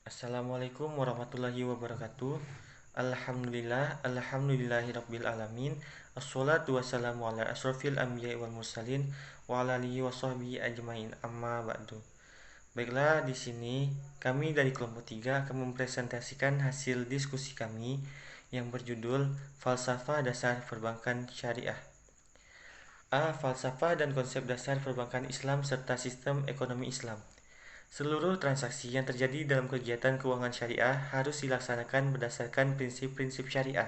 Assalamualaikum warahmatullahi wabarakatuh. Alhamdulillahirabbil alamin. Assalatu wassalamu ala asrofil anbiya'i wal mursalin wa ala alihi washabbihi ajmain. Amma ba'du. Baiklah, di sini kami dari kelompok 3 akan mempresentasikan hasil diskusi kami yang berjudul Falsafah Dasar Perbankan Syariah. Falsafah dan konsep dasar perbankan Islam serta sistem ekonomi Islam. Seluruh transaksi yang terjadi dalam kegiatan keuangan syariah harus dilaksanakan berdasarkan prinsip-prinsip syariah.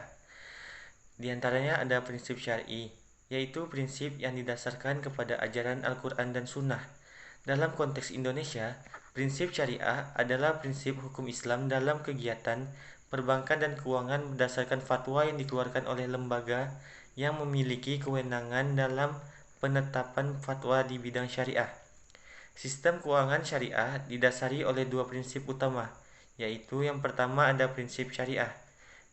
Di antaranya ada prinsip syar'i, yaitu prinsip yang didasarkan kepada ajaran Al-Quran dan Sunnah. Dalam konteks Indonesia, prinsip syariah adalah prinsip hukum Islam dalam kegiatan perbankan dan keuangan berdasarkan fatwa yang dikeluarkan oleh lembaga yang memiliki kewenangan dalam penetapan fatwa di bidang syariah. Sistem keuangan syariah didasari oleh dua prinsip utama, yaitu yang pertama ada prinsip syariah.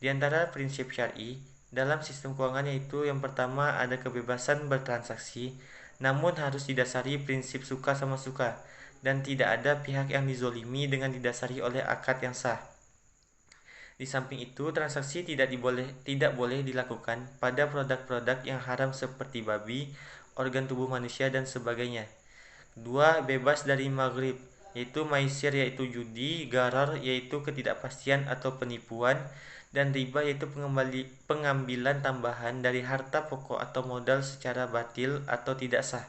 Di antara prinsip syar'i dalam sistem keuangan yaitu yang pertama ada kebebasan bertransaksi, namun harus didasari prinsip suka sama suka, dan tidak ada pihak yang dizolimi dengan didasari oleh akad yang sah. Di samping itu, transaksi tidak boleh dilakukan pada produk-produk yang haram seperti babi, organ tubuh manusia, dan sebagainya. Dua, bebas dari maghrib, yaitu maisir yaitu judi, gharar yaitu ketidakpastian atau penipuan, dan riba yaitu pengambilan tambahan dari harta pokok atau modal secara batil atau tidak sah.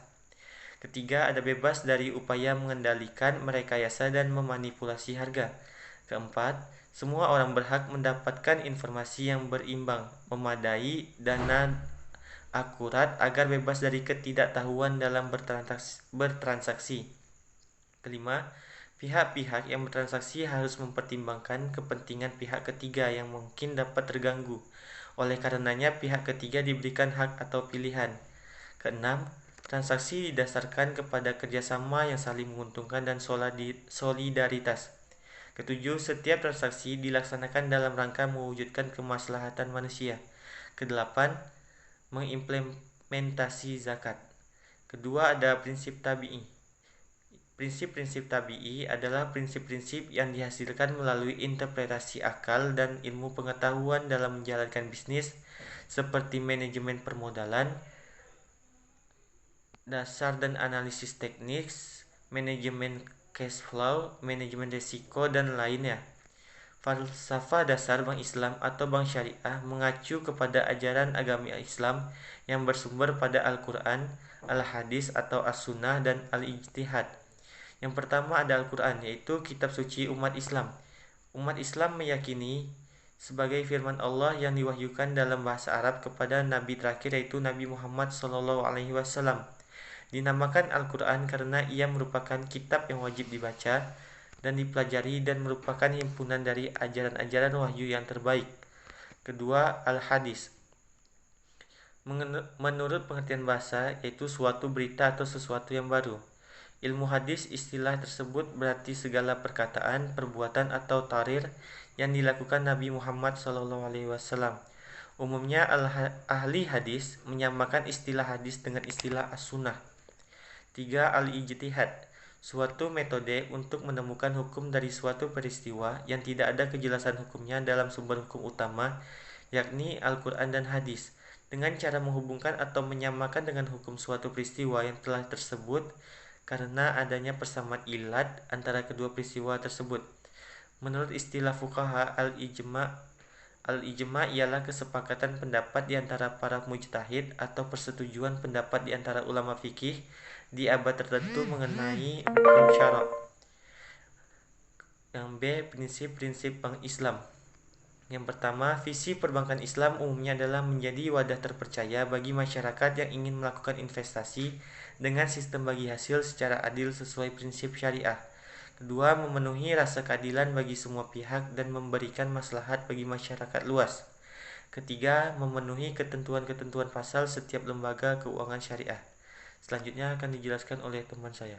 Ketiga, ada bebas dari upaya mengendalikan, merekayasa, dan memanipulasi harga. Keempat, semua orang berhak mendapatkan informasi yang berimbang, memadai, dan akurat agar bebas dari ketidaktahuan dalam bertransaksi. Kelima, pihak-pihak yang bertransaksi harus mempertimbangkan kepentingan pihak ketiga yang mungkin dapat terganggu. Oleh karenanya, pihak ketiga diberikan hak atau pilihan. Keenam, transaksi didasarkan kepada kerjasama yang saling menguntungkan dan solidaritas. Ketujuh, setiap transaksi dilaksanakan dalam rangka mewujudkan kemaslahatan manusia. Kedelapan, mengimplementasi zakat. Kedua, ada prinsip tabi'i. Prinsip-prinsip tabi'i adalah prinsip-prinsip yang dihasilkan melalui interpretasi akal dan ilmu pengetahuan dalam menjalankan bisnis, seperti manajemen permodalan, dasar dan analisis teknis, manajemen cash flow, manajemen risiko, dan lainnya. Falsafah dasar bank Islam atau bank syariah mengacu kepada ajaran agama Islam yang bersumber pada Al-Quran, Al-Hadis atau As-Sunnah, dan Al-Ijtihad. Yang pertama ada Al-Quran, yaitu kitab suci umat Islam. Umat Islam meyakini sebagai firman Allah yang diwahyukan dalam bahasa Arab kepada Nabi terakhir yaitu Nabi Muhammad SAW. Dinamakan Al-Quran karena ia merupakan kitab yang wajib dibaca dan dipelajari dan merupakan himpunan dari ajaran-ajaran wahyu yang terbaik. Kedua, Al-Hadis. Menurut pengertian bahasa, yaitu suatu berita atau sesuatu yang baru. Ilmu hadis istilah tersebut berarti segala perkataan, perbuatan atau tarir yang dilakukan Nabi Muhammad SAW. Umumnya ahli hadis menyamakan istilah hadis dengan istilah as-sunnah. 3. Al-Ijtihad, suatu metode untuk menemukan hukum dari suatu peristiwa yang tidak ada kejelasan hukumnya dalam sumber hukum utama, yakni Al-Quran dan Hadis, dengan cara menghubungkan atau menyamakan dengan hukum suatu peristiwa yang telah tersebut karena adanya persamaan ilat antara kedua peristiwa tersebut. Menurut istilah fuqaha, al-ijma ialah kesepakatan pendapat di antara para mujtahid atau persetujuan pendapat di antara ulama fikih di abad tertentu mengenai hukum syara'. Yang B, prinsip-prinsip bank Islam. Yang pertama, visi perbankan Islam umumnya adalah menjadi wadah terpercaya bagi masyarakat yang ingin melakukan investasi dengan sistem bagi hasil secara adil sesuai prinsip syariah. Kedua, memenuhi rasa keadilan bagi semua pihak dan memberikan maslahat bagi masyarakat luas. Ketiga, memenuhi ketentuan-ketentuan pasal setiap lembaga keuangan syariah. Selanjutnya akan dijelaskan oleh teman saya.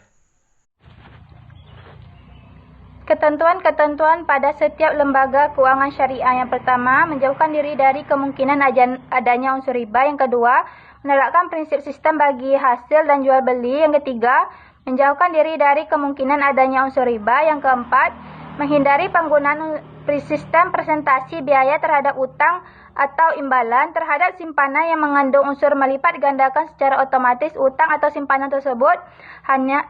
Ketentuan-ketentuan pada setiap lembaga keuangan syariah. Yang pertama, menjauhkan diri dari kemungkinan adanya unsur riba. Yang kedua, menerapkan prinsip sistem bagi hasil dan jual beli. Yang ketiga, menjauhkan diri dari kemungkinan adanya unsur riba. Yang keempat, menghindari penggunaan sistem presentasi biaya terhadap utang atau imbalan terhadap simpanan yang mengandung unsur melipat gandakan secara otomatis utang atau simpanan tersebut hanya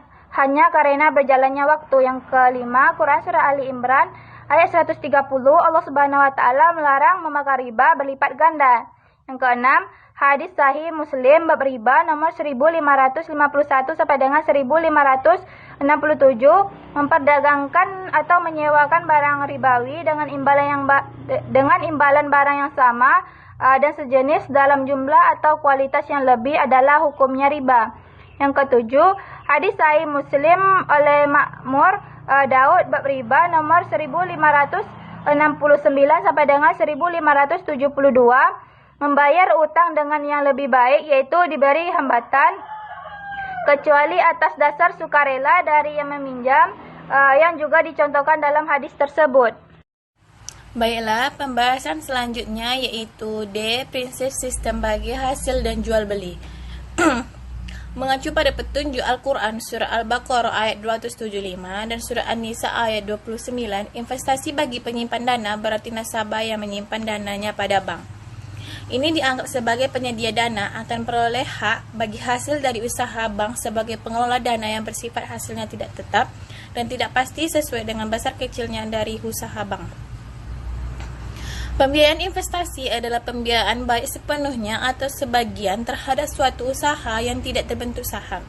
karena berjalannya waktu. Yang kelima, Quran Surah Ali Imran ayat 130, Allah Subhanahu wa Ta'ala melarang memakan riba berlipat ganda. Yang keenam, hadis sahih Muslim bab riba nomor 1551 sampai dengan 1567 memperdagangkan atau menyewakan barang ribawi dengan imbalan barang yang sama dan sejenis dalam jumlah atau kualitas yang lebih adalah hukumnya riba. Yang ketujuh, hadis sahih Muslim oleh Ma'mur Daud bab riba nomor 1569 sampai dengan 1572 membayar utang dengan yang lebih baik, yaitu diberi hambatan kecuali atas dasar sukarela dari yang meminjam, yang juga dicontohkan dalam hadis tersebut. Baiklah, pembahasan selanjutnya yaitu D. Prinsip sistem bagi hasil dan jual beli. Mengacu pada petunjuk Al-Quran Surah Al-Baqarah ayat 275 dan Surah An-Nisa ayat 29, investasi bagi penyimpan dana berarti nasabah yang menyimpan dananya pada bank. Ini dianggap sebagai penyedia dana akan peroleh hak bagi hasil dari usaha bank sebagai pengelola dana yang bersifat hasilnya tidak tetap dan tidak pasti sesuai dengan besar kecilnya dari usaha bank. Pembiayaan investasi adalah pembiayaan baik sepenuhnya atau sebagian terhadap suatu usaha yang tidak terbentuk saham.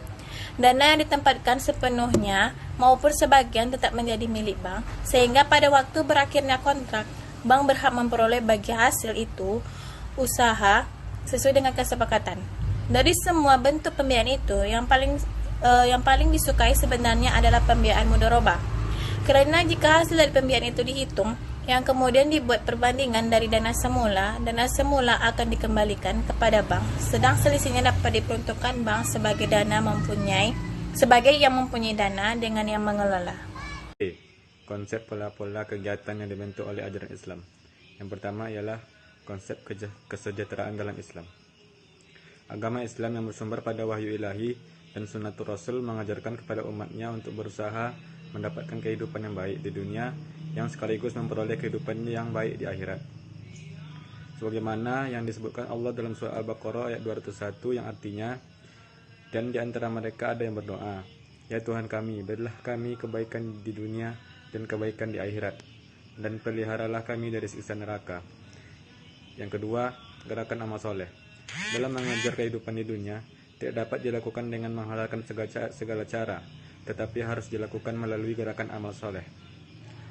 Dana yang ditempatkan sepenuhnya maupun sebagian tetap menjadi milik bank, sehingga pada waktu berakhirnya kontrak, bank berhak memperoleh bagi hasil itu usaha sesuai dengan kesepakatan. Dari semua bentuk pembiayaan itu, yang paling disukai sebenarnya adalah pembiayaan mudharabah. Karena jika hasil dari pembiayaan itu dihitung, yang kemudian dibuat perbandingan dari dana semula akan dikembalikan kepada bank, sedang selisihnya dapat diperuntukkan bank sebagai yang mempunyai dana dengan yang mengelola. Konsep pola-pola kegiatan yang dibentuk oleh ajaran Islam. Yang pertama ialah konsep kesejahteraan dalam Islam. Agama Islam yang bersumber pada wahyu ilahi dan sunnatul Rasul mengajarkan kepada umatnya untuk berusaha mendapatkan kehidupan yang baik di dunia yang sekaligus memperoleh kehidupan yang baik di akhirat. Sebagaimana yang disebutkan Allah dalam surah Al-Baqarah ayat 201 yang artinya, dan di antara mereka ada yang berdoa, ya Tuhan kami, berilah kami kebaikan di dunia dan kebaikan di akhirat, dan peliharalah kami dari siksa neraka. Yang kedua, gerakan amal soleh. Dalam mengejar kehidupan di dunia, tidak dapat dilakukan dengan menghalalkan segala cara, tetapi harus dilakukan melalui gerakan amal soleh.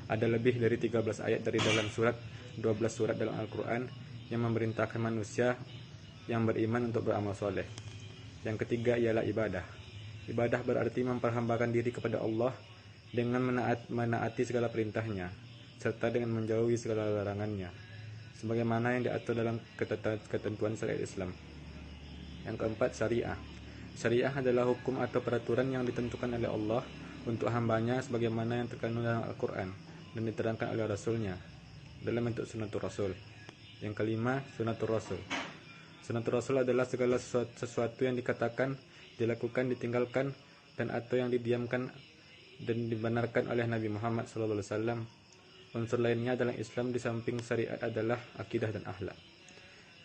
Ada lebih dari 13 ayat dari dalam 12 surat dalam Al-Quran yang memerintahkan manusia yang beriman untuk beramal soleh. Yang ketiga ialah ibadah. Ibadah berarti memperhambakan diri kepada Allah dengan menaati segala perintahnya, serta dengan menjauhi segala larangannya, sebagaimana yang diatur dalam ketentuan syariat Islam. Yang keempat, syariah. Syariah adalah hukum atau peraturan yang ditentukan oleh Allah untuk hambanya sebagaimana yang terkandung dalam Al-Quran dan diterangkan oleh Rasulnya dalam bentuk sunnatul Rasul. Yang kelima, sunnatul Rasul. Sunnatul Rasul adalah segala sesuatu yang dikatakan, dilakukan, ditinggalkan, dan atau yang didiamkan dan dibenarkan oleh Nabi Muhammad SAW. Unsur lainnya dalam Islam di samping syariat adalah akidah dan akhlak.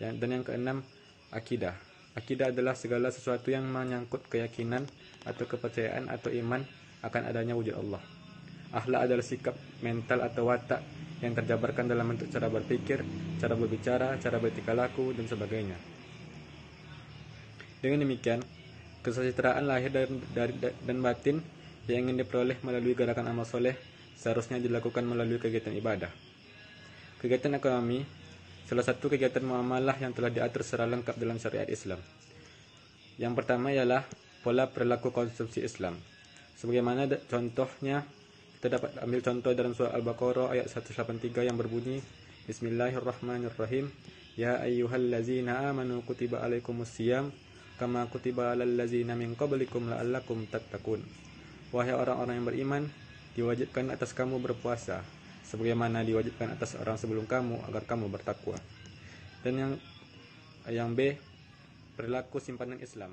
Dan yang keenam, akidah. Akidah adalah segala sesuatu yang menyangkut keyakinan atau kepercayaan atau iman akan adanya wujud Allah. Akhlak adalah sikap mental atau watak yang terjabarkan dalam bentuk cara berpikir, cara berbicara, cara bertingkah laku, dan sebagainya. Dengan demikian, kesejahteraan lahir dan batin yang ingin diperoleh melalui gerakan amal soleh seharusnya dilakukan melalui kegiatan ibadah. Kegiatan ekonomi, salah satu kegiatan muamalah yang telah diatur secara lengkap dalam syariat Islam. Yang pertama ialah pola perilaku konsumsi Islam. Sebagaimana contohnya, kita dapat ambil contoh dalam surah Al-Baqarah ayat 183 yang berbunyi, Bismillahirrahmanirrahim, Ya ayyuhallazina amanu kutiba alaikumusiyam kama kutiba alal ladzina min qablikum la'allakum tattaqun. Wahai orang-orang yang beriman, diwajibkan atas kamu berpuasa sebagaimana diwajibkan atas orang sebelum kamu agar kamu bertakwa. Dan yang B, perilaku simpanan Islam.